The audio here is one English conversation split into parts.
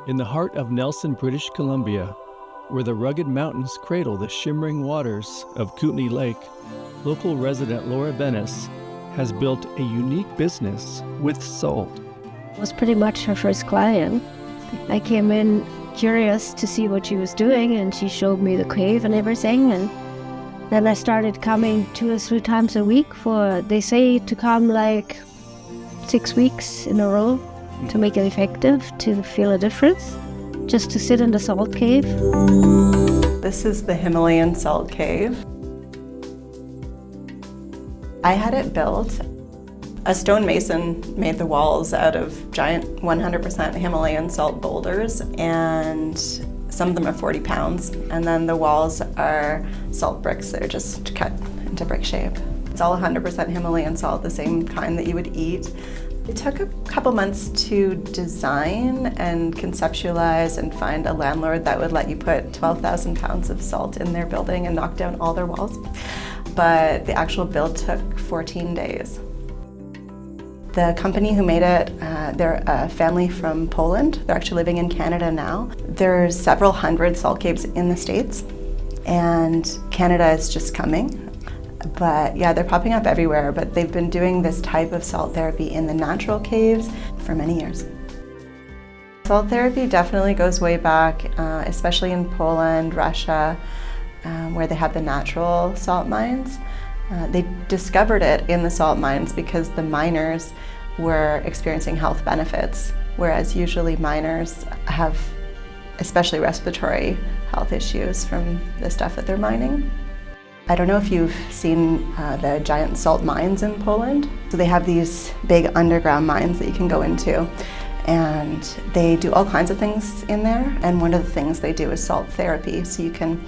In the heart of Nelson, British Columbia, where the rugged mountains cradle the shimmering waters of Kootenay Lake, local resident Laura Bennis has built a unique business with salt. I was pretty much her first client. I came in curious to see what she was doing, and she showed me the cave and everything, and then I started coming 2 or 3 times a week they say to come like 6 weeks in a row to make it effective, to feel a difference, just to sit in the salt cave. This is the Himalayan salt cave. I had it built. A stonemason made the walls out of giant 100% Himalayan salt boulders, and some of them are 40 pounds. And then the walls are salt bricks that are just cut into brick shape. It's all 100% Himalayan salt, the same kind that you would eat. It took a couple months to design and conceptualize and find a landlord that would let you put 12,000 pounds of salt in their building and knock down all their walls. But the actual build took 14 days. The company who made it, they're a family from Poland. They're actually living in Canada now. There's several hundred salt caves in the States, and Canada is just coming. But yeah, they're popping up everywhere, but they've been doing this type of salt therapy in the natural caves for many years. Salt therapy definitely goes way back, especially in Poland, Russia, where they have the natural salt mines. They discovered it in the salt mines because the miners were experiencing health benefits, whereas usually miners have especially respiratory health issues from the stuff that they're mining. I don't know if you've seen the giant salt mines in Poland. So they have these big underground mines that you can go into, and they do all kinds of things in there, and one of the things they do is salt therapy. So you can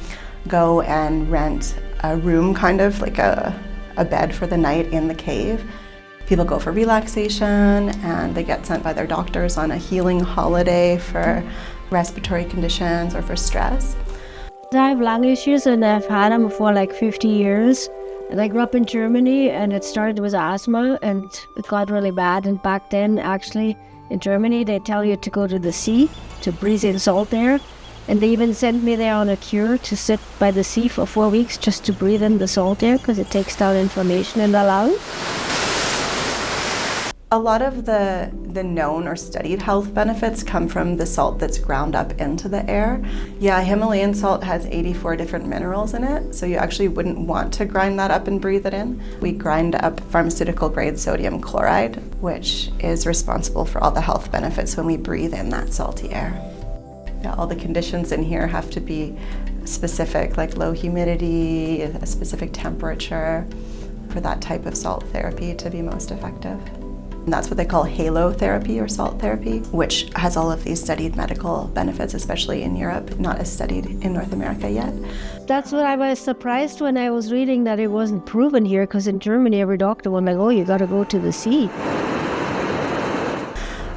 go and rent a room, kind of like a bed for the night in the cave. People go for relaxation, and they get sent by their doctors on a healing holiday for respiratory conditions or for stress. I have lung issues, and I've had them for like 50 years. And I grew up in Germany, and it started with asthma, and it got really bad. And back then, actually, in Germany, they tell you to go to the sea to breathe in salt air. And they even sent me there on a cure to sit by the sea for 4 weeks just to breathe in the salt air because it takes down inflammation in the lungs. A lot of the known or studied health benefits come from the salt that's ground up into the air. Yeah, Himalayan salt has 84 different minerals in it, so you actually wouldn't want to grind that up and breathe it in. We grind up pharmaceutical grade sodium chloride, which is responsible for all the health benefits when we breathe in that salty air. Yeah, all the conditions in here have to be specific, like low humidity, a specific temperature, for that type of salt therapy to be most effective. And that's what they call halotherapy or salt therapy, which has all of these studied medical benefits, especially in Europe, not as studied in North America yet. That's what I was surprised when I was reading that it wasn't proven here, because in Germany every doctor was like, oh, you gotta go to the sea.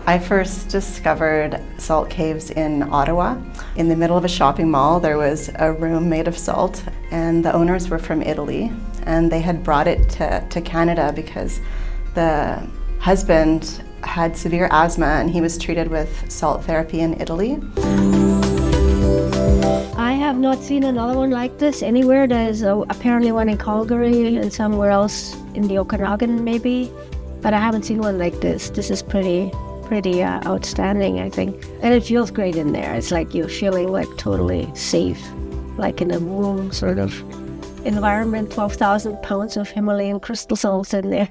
I first discovered salt caves in Ottawa. In the middle of a shopping mall, there was a room made of salt, and the owners were from Italy, and they had brought it to Canada because the husband had severe asthma and he was treated with salt therapy in Italy. I have not seen another one like this anywhere. There's apparently one in Calgary and somewhere else in the Okanagan maybe, but I haven't seen one like this. This is pretty outstanding, I think. And it feels great in there. It's like you're feeling like totally safe, like in a warm sort of environment. 12,000 pounds of Himalayan crystal salts in there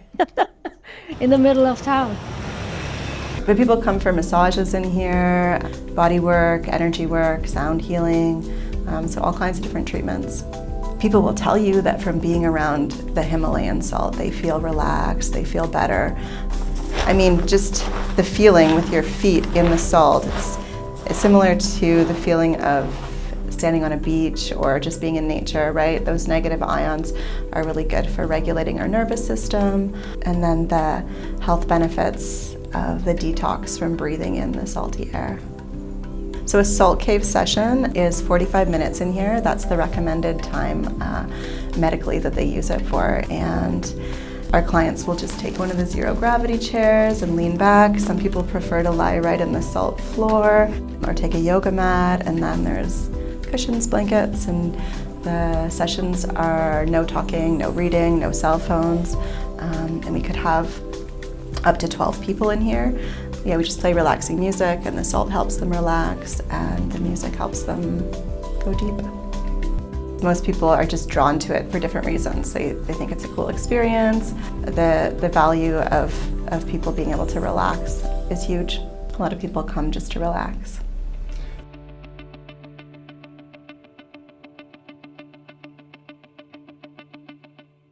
in the middle of town. But people come for massages in here, body work, energy work, sound healing, so all kinds of different treatments. People will tell you that from being around the Himalayan salt, they feel relaxed, they feel better. I mean, just the feeling with your feet in the salt, it's similar to the feeling of standing on a beach or just being in nature, right? Those negative ions are really good for regulating our nervous system. And then the health benefits of the detox from breathing in the salty air. So a salt cave session is 45 minutes in here. That's the recommended time medically that they use it for. And Our clients will just take one of the zero gravity chairs and lean back. Some people prefer to lie right in the salt floor or take a yoga mat, and then there's cushions, blankets, and the sessions are no talking, no reading, no cell phones, and we could have up to 12 people in here. Yeah, we just play relaxing music, and the salt helps them relax, and the music helps them go deep. Most people are just drawn to it for different reasons. They think it's a cool experience. The value of people being able to relax is huge. A lot of people come just to relax.